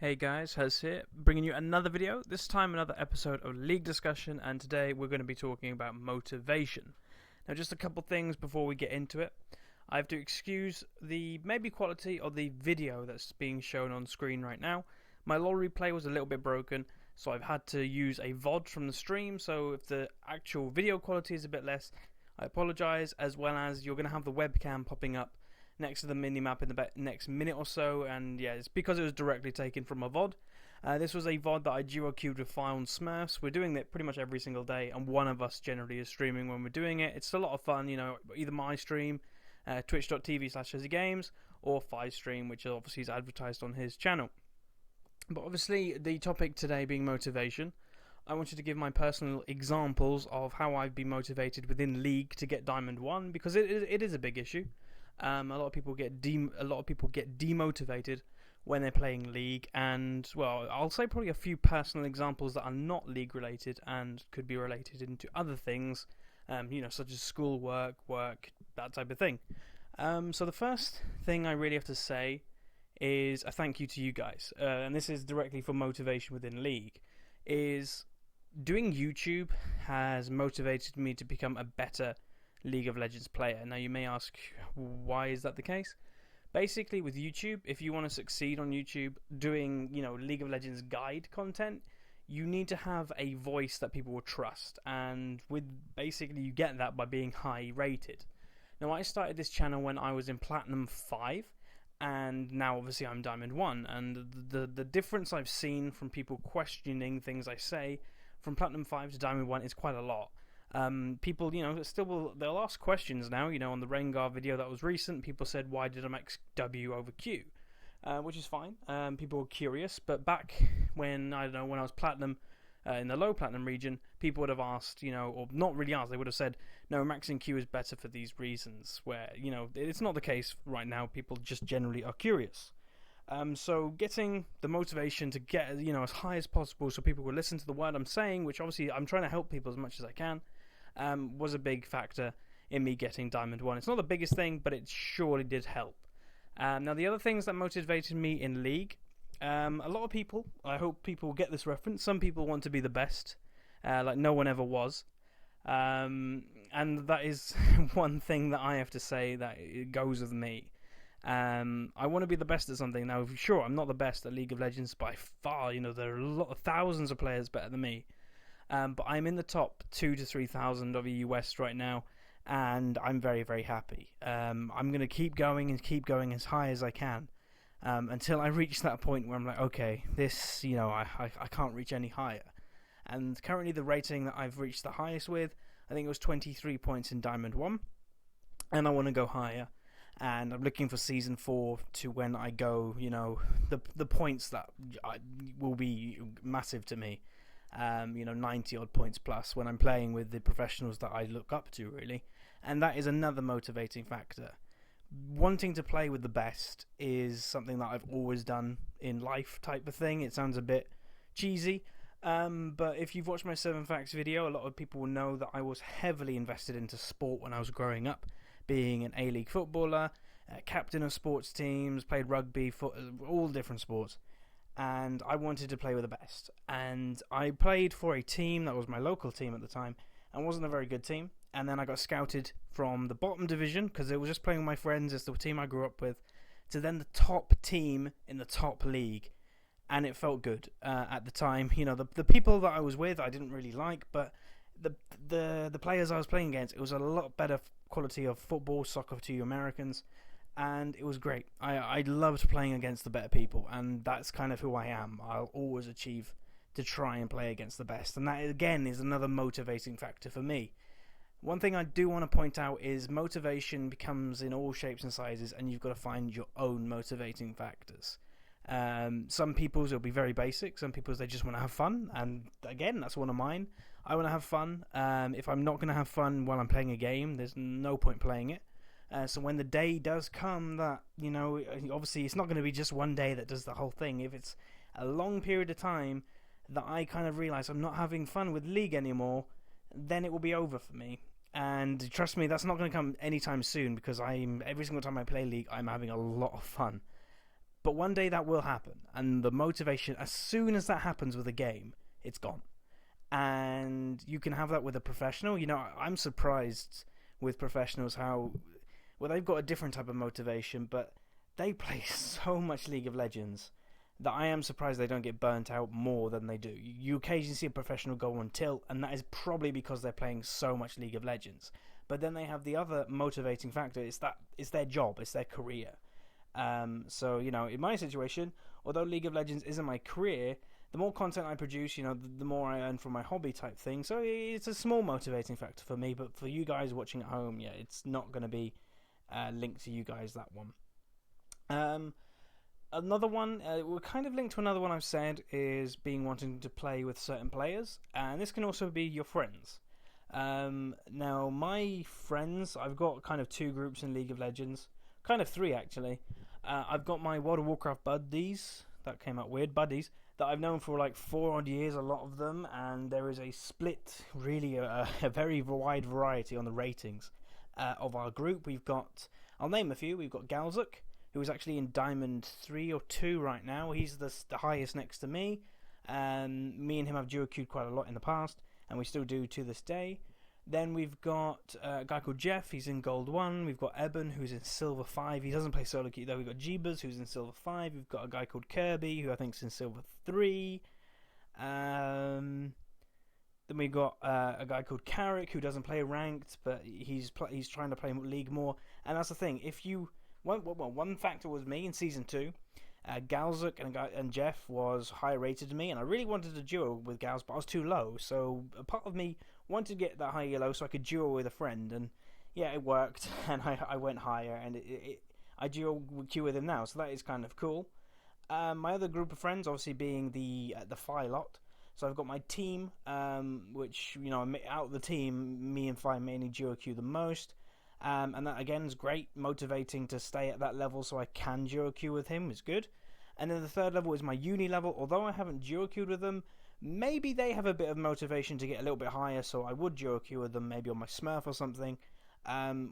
Hey guys, Huz here, bringing you another video, this time another episode of League Discussion, and today we're going to be talking about motivation. Now just a couple things before we get into it. I have to excuse the maybe quality of the video that's being shown on screen right now. My LoL replay was a little bit broken, so I've had to use a VOD from the stream, so if the actual video quality is a bit less, I apologise, as well as you're going to have the webcam popping up next to the minimap in the next minute or so, and yeah, it's because it was directly taken from a VOD. This was a VOD that I duo queued with Fire on Smurfs. We're doing it pretty much every single day, and one of us generally is streaming when we're doing it. It's a lot of fun, either my stream, twitch.tv/HuzzyGames, or Fi's stream, which obviously is advertised on his channel. But obviously, the topic today being motivation, I wanted to give my personal examples of how I've been motivated within League to get Diamond 1, because it is a big issue. A lot of people get demotivated when they're playing League, and well, I'll say probably a few personal examples that are not League related and could be related into other things, such as school work, that type of thing. So the first thing I really have to say is a thank you to you guys, and this is directly for motivation within League. Is doing YouTube has motivated me to become a better League of Legends player. Now you may ask, why is that the case? Basically, with YouTube, if you want to succeed on YouTube doing, League of Legends guide content, you need to have a voice that people will trust, and basically you get that by being high rated. Now I started this channel when I was in Platinum 5, and now obviously I'm Diamond 1, and the difference I've seen from people questioning things I say from Platinum 5 to Diamond 1 is quite a lot. People, they'll ask questions now. On the Rengar video that was recent, people said, why did I max W over Q? Which is fine. People were curious, but back when, when I was Platinum, in the low Platinum region, people would have asked, or not really asked, they would have said, no, maxing Q is better for these reasons, where, it's not the case right now. People just generally are curious. So getting the motivation to get, as high as possible so people will listen to the word I'm saying, which obviously I'm trying to help people as much as I can, was a big factor in me getting Diamond 1. It's not the biggest thing, but it surely did help. Now, the other things that motivated me in League, a lot of people, I hope people get this reference, some people want to be the best, like no one ever was. And that is one thing that I have to say that it goes with me. I want to be the best at something. Now, sure, I'm not the best at League of Legends by far. There are a lot of thousands of players better than me. But I'm in the top 2,000 to 3,000 of EU West right now, and I'm very, very happy. I'm going to keep going and keep going as high as I can until I reach that point where I'm like, okay, this, I can't reach any higher. And currently the rating that I've reached the highest with, I think it was 23 points in Diamond 1, and I want to go higher. And I'm looking for Season 4 to when I go, the points that will be massive to me. 90 odd points plus when I'm playing with the professionals that I look up to, really. And that is another motivating factor. Wanting to play with the best is something that I've always done in life, type of thing. It sounds a bit cheesy, but if you've watched my 7 Facts video, a lot of people will know that I was heavily invested into sport when I was growing up, being an A-League footballer, captain of sports teams, played rugby, all different sports. And I wanted to play with the best. And I played for a team that was my local team at the time and wasn't a very good team. And then I got scouted from the bottom division, because it was just playing with my friends, it's the team I grew up with, to then the top team in the top league. And it felt good at the time. The people that I was with I didn't really like, but the players I was playing against, it was a lot better quality of football, soccer to you Americans. And it was great. I loved playing against the better people, and that's kind of who I am. I'll always achieve to try and play against the best, and that again is another motivating factor for me. One thing I do want to point out is motivation becomes in all shapes and sizes, and you've got to find your own motivating factors. Some people's it'll be very basic. Some people's they just want to have fun, and again, that's one of mine. I want to have fun. If I'm not going to have fun while I'm playing a game, there's no point playing it. So when the day does come that, obviously it's not going to be just one day that does the whole thing. If it's a long period of time that I kind of realise I'm not having fun with League anymore, then it will be over for me. And trust me, that's not going to come anytime soon, because every single time I play League, I'm having a lot of fun. But one day that will happen, and the motivation, as soon as that happens with a game, it's gone. And you can have that with a professional. I'm surprised with professionals how, well, they've got a different type of motivation, but they play so much League of Legends that I am surprised they don't get burnt out more than they do. You occasionally see a professional go on tilt, and that is probably because they're playing so much League of Legends. But then they have the other motivating factor, it's their job, it's their career. So, in my situation, although League of Legends isn't my career, the more content I produce, the more I earn from my hobby type thing. So it's a small motivating factor for me, but for you guys watching at home, yeah, it's not going to be linked to you guys, that one. Another one, we're kind of linked to another one I've said, is wanting to play with certain players, and this can also be your friends. Now, my friends, I've got kind of 2 groups in League of Legends, kind of 3 actually. I've got my World of Warcraft buddies, that came out weird, buddies, that I've known for like 4 odd years, a lot of them, and there is a split, really a very wide variety on the ratings of our group. We've got, I'll name a few, we've got Galzuk, who is actually in Diamond 3 or 2 right now. He's the highest next to me. Me and him have duo queued quite a lot in the past, and we still do to this day. Then we've got a guy called Jeff, he's in Gold 1. We've got Eben, who's in Silver 5. He doesn't play solo queue though. We've got Jeebus, who's in Silver 5. We've got a guy called Kirby, who I think is in Silver 3. Then we've got a guy called Carrick, who doesn't play ranked, but he's trying to play League more. And that's the thing, one factor was me in Season 2. Galzuk and Jeff was higher rated than me, and I really wanted to duo with Gals, but I was too low, so a part of me wanted to get that high elo so I could duo with a friend, and yeah, it worked, and I went higher, and I duo queue with him now, so that is kind of cool. My other group of friends, obviously being the Fi lot, so I've got my team, which, out of the team, me and Fi mainly duo queue the most. And that again is great, motivating to stay at that level so I can duo queue with him is good. And then the third level is my uni level. Although I haven't duo queued with them, maybe they have a bit of motivation to get a little bit higher, so I would duo queue with them, maybe on my Smurf or something,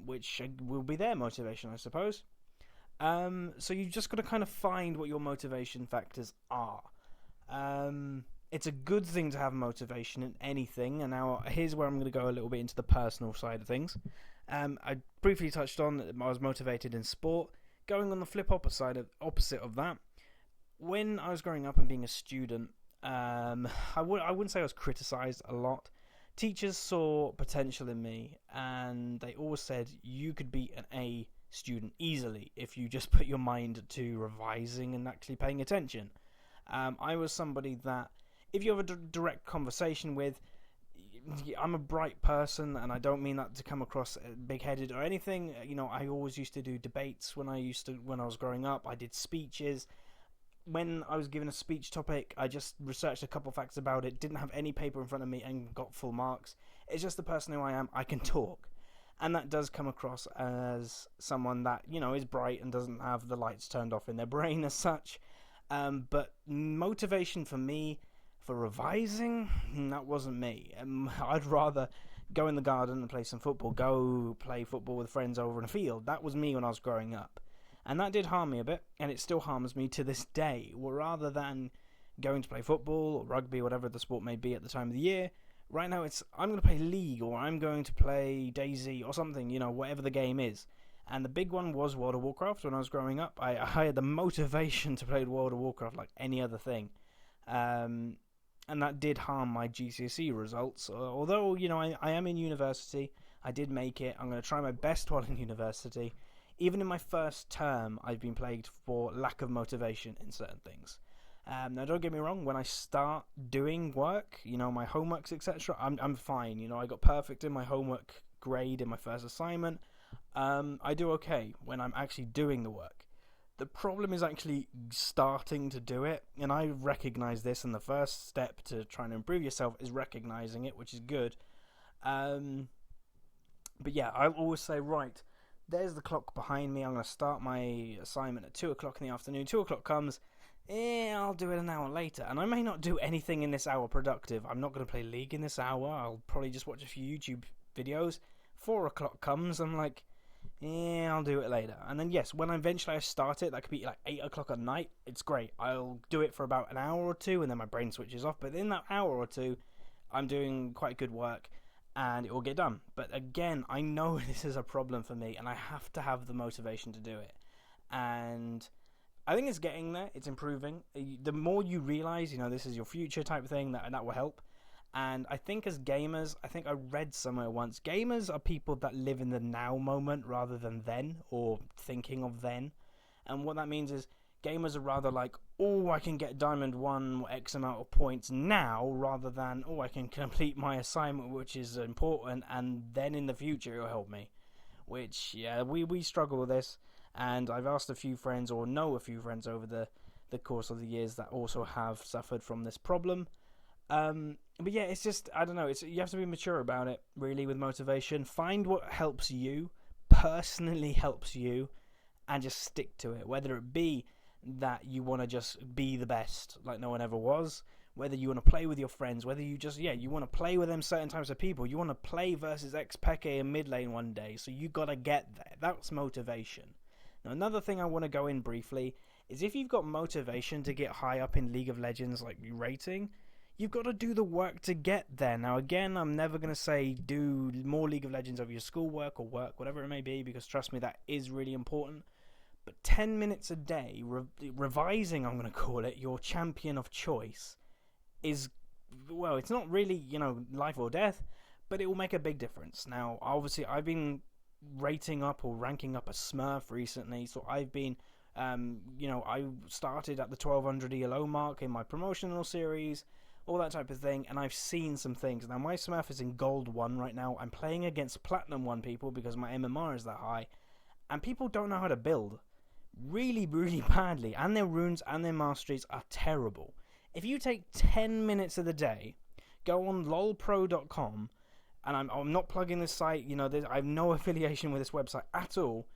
which will be their motivation, I suppose. So you've just got to kind of find what your motivation factors are. It's a good thing to have motivation in anything, and now here's where I'm going to go a little bit into the personal side of things. I briefly touched on that I was motivated in sport. Going on the flip opposite of that, when I was growing up and being a student, I wouldn't say I was criticised a lot. Teachers saw potential in me, and they always said you could be an A student easily if you just put your mind to revising and actually paying attention. I was somebody that, if you have a direct conversation with, I'm a bright person, and I don't mean that to come across big-headed or anything. I always used to do debates when I was growing up. I did speeches. When I was given a speech topic, I just researched a couple facts about it, didn't have any paper in front of me, and got full marks. It's just the person who I am. I can talk. And that does come across as someone that, is bright and doesn't have the lights turned off in their brain as such. But motivation for me, for revising, that wasn't me. I'd rather go in the garden and play some football, go play football with friends over in a field. That was me when I was growing up. And that did harm me a bit, and it still harms me to this day. Well, rather than going to play football or rugby, whatever the sport may be at the time of the year, right now I'm going to play League, or I'm going to play Daisy or something, whatever the game is. And the big one was World of Warcraft when I was growing up. I had the motivation to play World of Warcraft like any other thing. And that did harm my GCSE results. Although, I am in university, I did make it. I'm going to try my best while in university. Even in my first term, I've been plagued for lack of motivation in certain things. Now, don't get me wrong, when I start doing work, my homeworks, etc., I'm fine. I got perfect in my homework grade in my first assignment. I do okay when I'm actually doing the work. The problem is actually starting to do it, and I recognise this, and the first step to trying to improve yourself is recognising it, which is good. But yeah, I'll always say, right, there's the clock behind me, I'm going to start my assignment at 2 o'clock in the afternoon. 2 o'clock comes, I'll do it an hour later, and I may not do anything in this hour productive. I'm not going to play League in this hour, I'll probably just watch a few YouTube videos. 4 o'clock comes, I'm like, yeah, I'll do it later. And then yes, when eventually I start it, that could be like 8 o'clock at night. It's great. I'll do it for about an hour or two, and then my brain switches off. But in that hour or two, I'm doing quite good work, and it will get done. But again, I know this is a problem for me, and I have to have the motivation to do it. And I think it's getting there. It's improving. The more you realize, this is your future type thing, that will help. And I think as gamers, I think I read somewhere once, gamers are people that live in the now moment rather than then, or thinking of then. And what that means is gamers are rather like, oh, I can get Diamond 1 X amount of points now, rather than, oh, I can complete my assignment, which is important, and then in the future it'll help me. Which, yeah, we struggle with this. And I've asked a few friends, or know a few friends over the course of the years that also have suffered from this problem. But yeah, it's just, I don't know, you have to be mature about it, really, with motivation. Find what helps you, personally helps you, and just stick to it. Whether it be that you want to just be the best, like no one ever was, whether you want to play with your friends, whether you just, you want to play with them certain types of people, you want to play versus X-Peke in mid lane one day, so you got to get there. That's motivation. Now, another thing I want to go in briefly is if you've got motivation to get high up in League of Legends, like rating, you've got to do the work to get there. Now, again, I'm never going to say do more League of Legends over your schoolwork or work, whatever it may be, because trust me, that is really important. But 10 minutes a day, revising, I'm going to call it, your champion of choice is, well, it's not really, life or death, but it will make a big difference. Now, obviously, I've been rating up or ranking up a Smurf recently, so I've been, I started at the 1200 ELO mark in my promotional series, all that type of thing, and I've seen some things. Now, my Smurf is in Gold 1 right now. I'm playing against Platinum 1 people because my MMR is that high, and people don't know how to build. Really, really badly, and their runes and their masteries are terrible. If you take 10 minutes of the day, go on lolpro.com, and I'm not plugging this site, I have no affiliation with this website at all.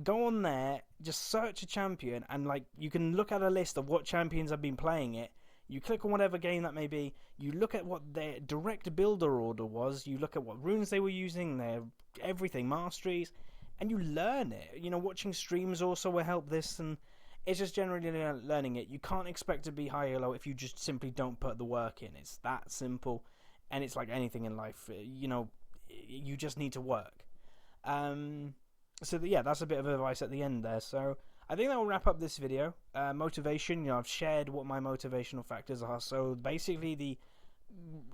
Go on there, just search a champion, and you can look at a list of what champions have been playing it. You click on whatever game that may be, you look at what their direct builder order was, you look at what runes they were using, their everything, masteries, and you learn it. Watching streams also will help this, and it's just generally learning it. You can't expect to be high elo if you just simply don't put the work in. It's that simple, and it's like anything in life. You just need to work. That's a bit of advice at the end there. So I think that will wrap up this video. Motivation, I've shared what my motivational factors are. So basically the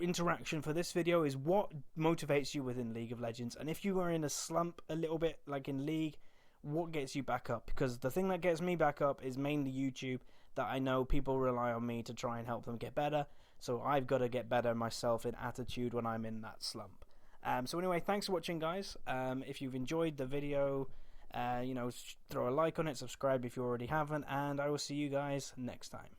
interaction for this video is what motivates you within League of Legends. And if you are in a slump a little bit, like in League, what gets you back up? Because the thing that gets me back up is mainly YouTube, that I know people rely on me to try and help them get better. So I've got to get better myself in attitude when I'm in that slump. So anyway, thanks for watching, guys. If you've enjoyed the video, throw a like on it, subscribe if you already haven't, and I will see you guys next time.